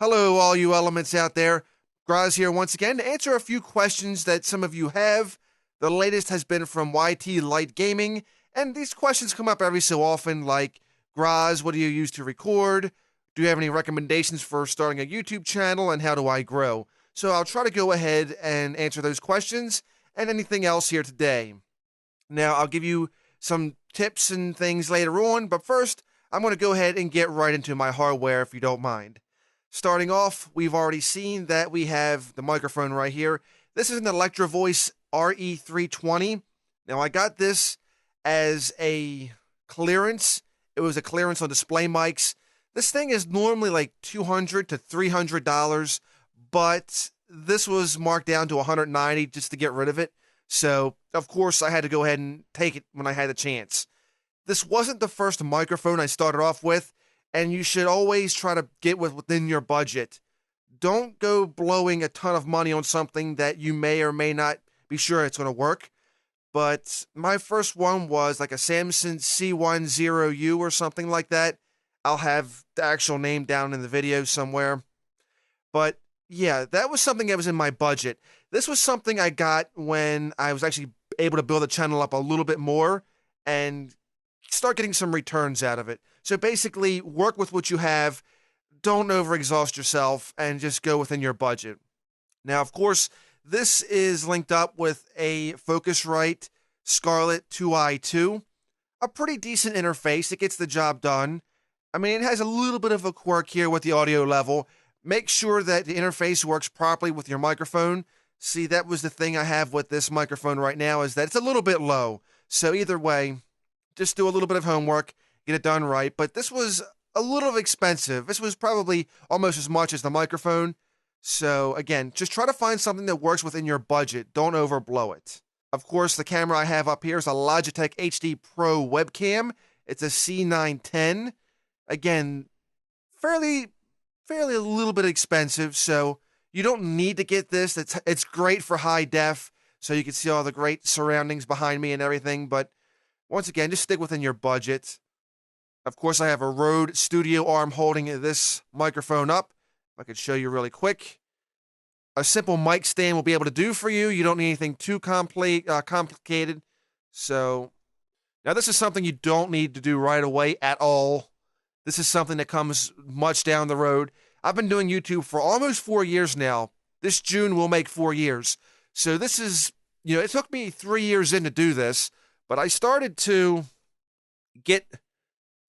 Hello, all you elements out there. Graz here once again to answer a few questions that some of you have. The latest has been from YT Light Gaming, and these questions come up every so often, like, Graz, what do you use to record? Do you have any recommendations for starting a YouTube channel, and how do I grow? So I'll try to go ahead and answer those questions and anything else here today. Now, I'll give you some tips and things later on, but first, I'm going to go ahead and get right into my hardware if you don't mind. Starting off, we've already seen that we have the microphone right here. This is an Electro Voice RE320. Now, I got this as a clearance. It was a clearance on display mics. This thing is normally like $200 to $300, but this was marked down to $190 just to get rid of it. So, of course, I had to go ahead and take it when I had the chance. This wasn't the first microphone I started off with, and you should always try to get within your budget. Don't go blowing a ton of money on something that you may or may not be sure it's going to work. But my first one was like a Samson C10U or something like that. I'll have the actual name down in the video somewhere. But yeah, that was something that was in my budget. This was something I got when I was actually able to build the channel up a little bit more and start getting some returns out of it. So basically, work with what you have, don't overexhaust yourself, and just go within your budget. Now, of course, this is linked up with a Focusrite Scarlett 2i2, a pretty decent interface. It gets the job done. I mean, it has a little bit of a quirk here with the audio level. Make sure that the interface works properly with your microphone. See, that was the thing I have with this microphone right now, is that it's a little bit low. So either way, just do a little bit of homework, get it done right. But this was a little expensive. This was probably almost as much as the microphone. So again, just try to find something that works within your budget. Don't overblow it. Of course, the camera I have up here is a Logitech HD Pro webcam. It's a C910. Again, fairly a little bit expensive, so you don't need to get this. It's great for high def, so you can see all the great surroundings behind me and everything, but once again, just stick within your budget. Of course, I have a Rode Studio arm holding this microphone up. I could show you really quick. A simple mic stand will be able to do for you. You don't need anything too complicated. So, now this is something you don't need to do right away at all. This is something that comes much down the road. I've been doing YouTube for almost 4 years now. This June will make 4 years. So this is, it took me 3 years in to do this, but I started to get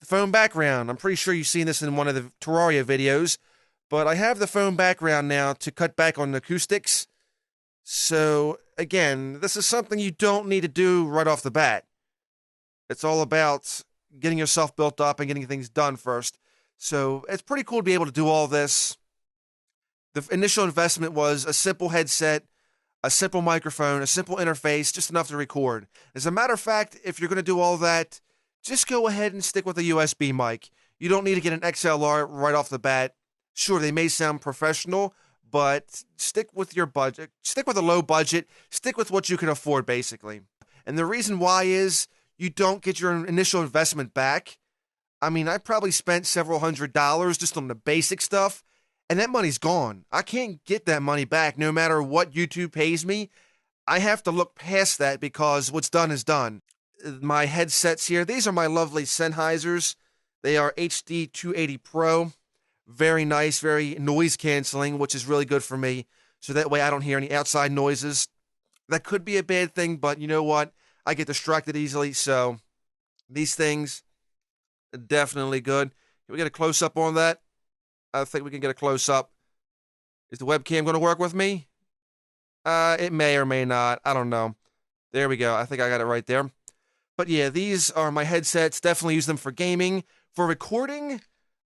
the phone background. I'm pretty sure you've seen this in one of the Terraria videos, but I have the phone background now to cut back on the acoustics. So again, this is something you don't need to do right off the bat. It's all about getting yourself built up and getting things done first. So it's pretty cool to be able to do all this. The initial investment was a simple headset, a simple microphone, a simple interface, just enough to record. As a matter of fact, if you're going to do all that, just go ahead and stick with a USB mic. You don't need to get an XLR right off the bat. Sure, they may sound professional, but stick with your budget. Stick with a low budget. Stick with what you can afford, basically. And the reason why is you don't get your initial investment back. I mean, I probably spent several $100s just on the basic stuff, and that money's gone. I can't get that money back no matter what YouTube pays me. I have to look past that because what's done is done. My headsets here, these are my lovely Sennheisers. They are HD 280 Pro. Very nice, very noise canceling, which is really good for me. So that way I don't hear any outside noises. That could be a bad thing, but you know what? I get distracted easily, so these things are definitely good. Can we get a close-up on that? I think we can get a close-up. Is the webcam going to work with me? It may or may not. I don't know. There we go. I think I got it right there. But yeah, these are my headsets. Definitely use them for gaming. For recording,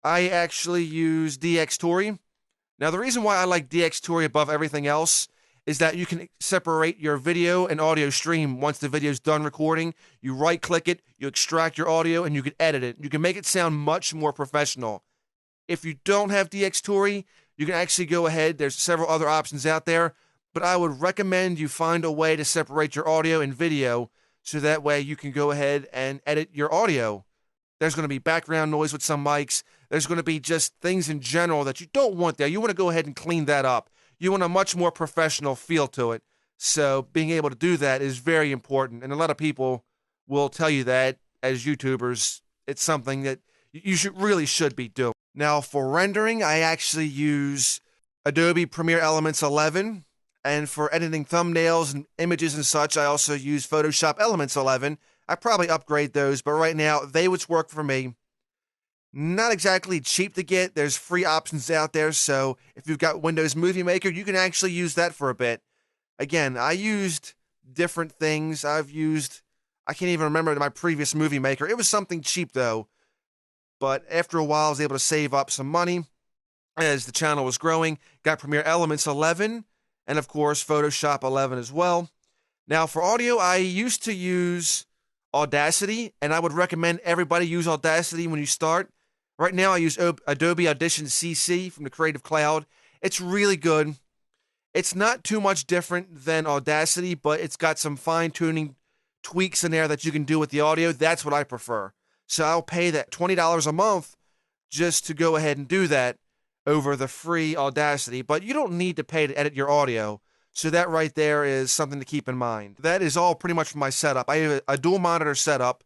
I actually use DxTory. Now, the reason why I like DxTory above everything else is that you can separate your video and audio stream once the video's done recording. You right-click it, you extract your audio, and you can edit it. You can make it sound much more professional. If you don't have DxTory, you can actually go ahead. There's several other options out there, but I would recommend you find a way to separate your audio and video so that way you can go ahead and edit your audio. There's going to be background noise with some mics. There's going to be just things in general that you don't want there. You want to go ahead and clean that up. You want a much more professional feel to it. So being able to do that is very important. And a lot of people will tell you that as YouTubers, it's something that you really should be doing. Now for rendering, I actually use Adobe Premiere Elements 11. And for editing thumbnails and images and such, I also use Photoshop Elements 11. I probably upgrade those, but right now, they would work for me. Not exactly cheap to get. There's free options out there, so if you've got Windows Movie Maker, you can actually use that for a bit. Again, I used different things. I can't even remember my previous Movie Maker. It was something cheap, though. But after a while, I was able to save up some money as the channel was growing. Got Premiere Elements 11, and of course, Photoshop 11 as well. Now, for audio, I used to use Audacity, and I would recommend everybody use Audacity when you start. Right now, I use Adobe Audition CC from the Creative Cloud. It's really good. It's not too much different than Audacity, but it's got some fine-tuning tweaks in there that you can do with the audio. That's what I prefer. So I'll pay that $20 a month just to go ahead and do that over the free Audacity. But you don't need to pay to edit your audio. So that right there is something to keep in mind. That is all pretty much for my setup. I have a dual monitor setup.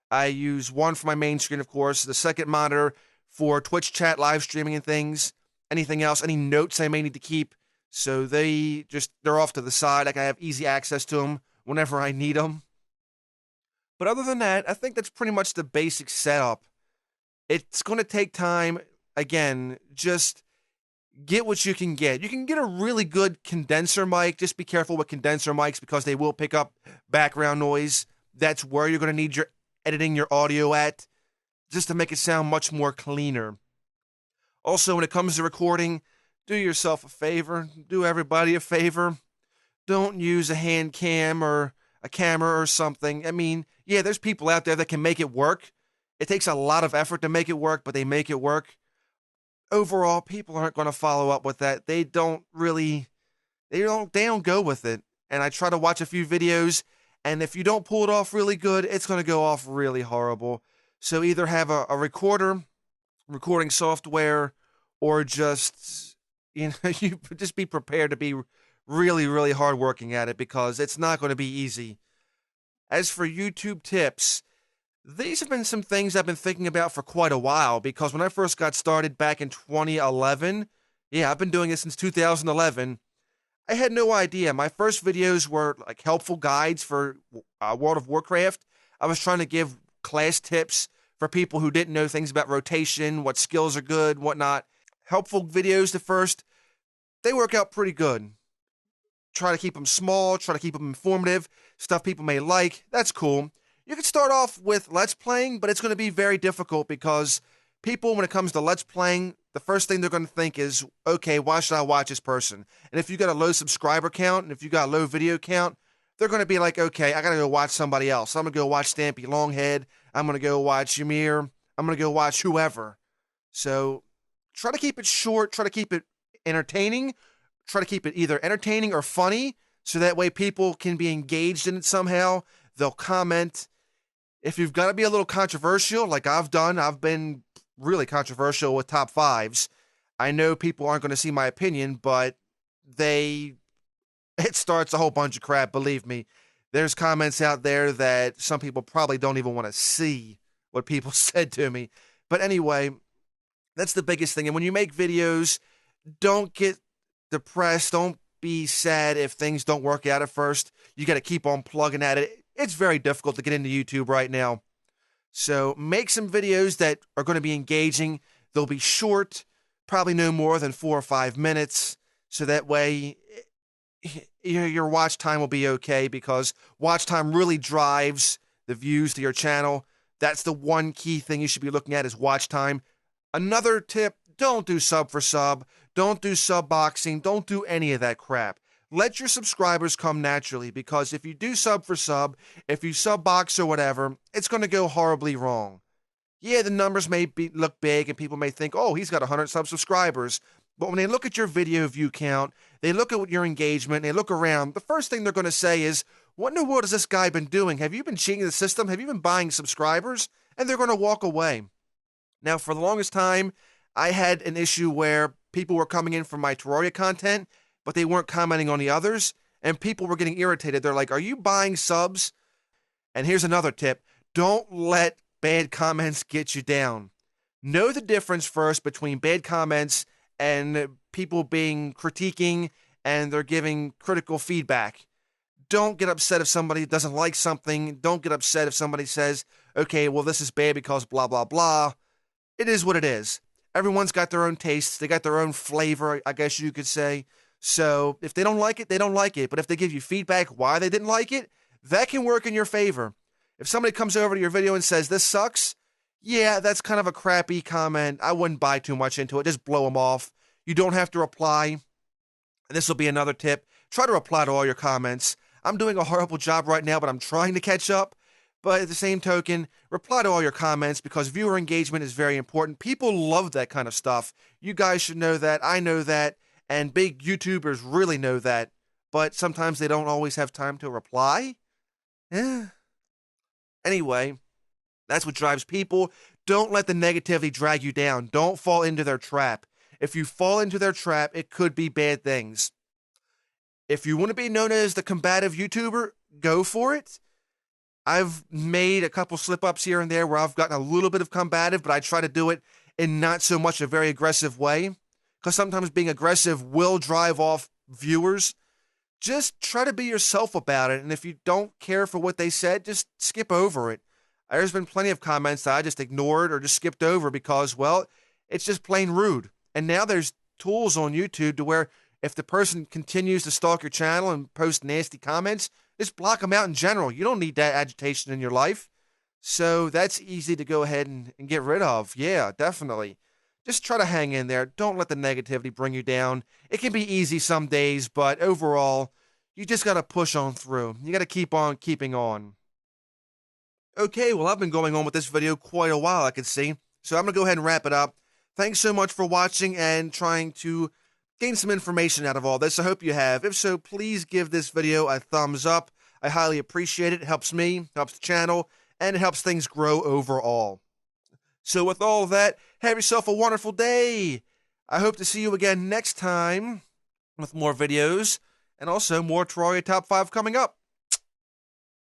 I use one for my main screen, of course, the second monitor for Twitch chat, live streaming and things. Anything else, any notes I may need to keep. So they're off to the side. Like I have easy access to them whenever I need them. But other than that, I think that's pretty much the basic setup. It's going to take time. Again, just get what you can get. You can get a really good condenser mic. Just be careful with condenser mics because they will pick up background noise. That's where you're going to need your editing your audio at, just to make it sound much more cleaner. Also, when it comes to recording, do yourself a favor. Do everybody a favor. Don't use a hand cam or a camera or something. I mean, yeah, there's people out there that can make it work. It takes a lot of effort to make it work, but they make it work. Overall, people aren't going to follow up with that. They don't go with it. And I try to watch a few videos, and if you don't pull it off really good, it's going to go off really horrible. So either have a recording software, or just, you just be prepared to be really, really hard working at it, because it's not going to be easy. As for YouTube tips, these have been some things I've been thinking about for quite a while, because when I first got started back in 2011, I've been doing this since 2011, I had no idea. My first videos were like helpful guides for World of Warcraft. I was trying to give class tips for people who didn't know things about rotation, what skills are good, whatnot. Helpful videos at first, they work out pretty good. Try to keep them small, try to keep them informative, stuff people may like, that's cool. You can start off with Let's Playing, but it's going to be very difficult because people, when it comes to Let's Playing, the first thing they're going to think is, okay, why should I watch this person? And if you got a low subscriber count, and if you got a low video count, they're going to be like, okay, I got to go watch somebody else. I'm going to go watch Stampy Longhead. I'm going to go watch Ymir. I'm going to go watch whoever. So try to keep it short. Try to keep it entertaining. Try to keep it either entertaining or funny, so that way people can be engaged in it somehow. They'll comment. If you've got to be a little controversial, like I've done, I've been really controversial with top fives. I know people aren't going to see my opinion, but it starts a whole bunch of crap, believe me. There's comments out there that some people probably don't even want to see what people said to me. But anyway, that's the biggest thing. And when you make videos, don't get depressed. Don't be sad if things don't work out at first. You got to keep on plugging at it. It's very difficult to get into YouTube right now. So make some videos that are going to be engaging. They'll be short, probably no more than 4 or 5 minutes. So that way your watch time will be okay, because watch time really drives the views to your channel. That's the one key thing you should be looking at, is watch time. Another tip, don't do sub for sub. Don't do sub boxing. Don't do any of that crap. Let your subscribers come naturally, because if you do sub for sub, if you sub box or whatever, it's going to go horribly wrong. Yeah, the numbers may look big and people may think, oh, he's got 100 subscribers. But when they look at your video view count, they look at your engagement, they look around, the first thing they're going to say is, what in the world has this guy been doing? Have you been cheating the system? Have you been buying subscribers? and they're going to walk away. Now, for the longest time, I had an issue where people were coming in for my Terraria content, but they weren't commenting on the others, and people were getting irritated. They're like, are you buying subs? And here's another tip. Don't let bad comments get you down. Know the difference first between bad comments and people being critiquing and they're giving critical feedback. Don't get upset if somebody doesn't like something. Don't get upset if somebody says, okay, well, this is bad because blah, blah, blah. It is what it is. Everyone's got their own tastes. They got their own flavor, I guess you could say. So if they don't like it, they don't like it. But if they give you feedback why they didn't like it, that can work in your favor. If somebody comes over to your video and says, this sucks, yeah, that's kind of a crappy comment. I wouldn't buy too much into it. Just blow them off. You don't have to reply. And this will be another tip. Try to reply to all your comments. I'm doing a horrible job right now, but I'm trying to catch up. But at the same token, reply to all your comments because viewer engagement is very important. People love that kind of stuff. You guys should know that. I know that. And big YouTubers really know that. But sometimes they don't always have time to reply. Anyway, that's what drives people. Don't let the negativity drag you down. Don't fall into their trap. If you fall into their trap, it could be bad things. If you want to be known as the combative YouTuber, go for it. I've made a couple slip-ups here and there where I've gotten a little bit of combative, but I try to do it in not so much a very aggressive way. Because sometimes being aggressive will drive off viewers. Just try to be yourself about it. And if you don't care for what they said, just skip over it. There's been plenty of comments that I just ignored or just skipped over because, well, it's just plain rude. And now there's tools on YouTube to where if the person continues to stalk your channel and post nasty comments, just block them out in general. You don't need that agitation in your life. So that's easy to go ahead and get rid of. Yeah, definitely. Just try to hang in there. Don't let the negativity bring you down. It can be easy some days, but overall, you just got to push on through. You got to keep on keeping on. Okay, well, I've been going on with this video quite a while, I can see. So I'm going to go ahead and wrap it up. Thanks so much for watching and trying to gain some information out of all this. I hope you have. If so, please give this video a thumbs up. I highly appreciate it. It helps me, helps the channel, and it helps things grow overall. So with all that, have yourself a wonderful day. I hope to see you again next time with more videos and also more Terraria Top 5 coming up.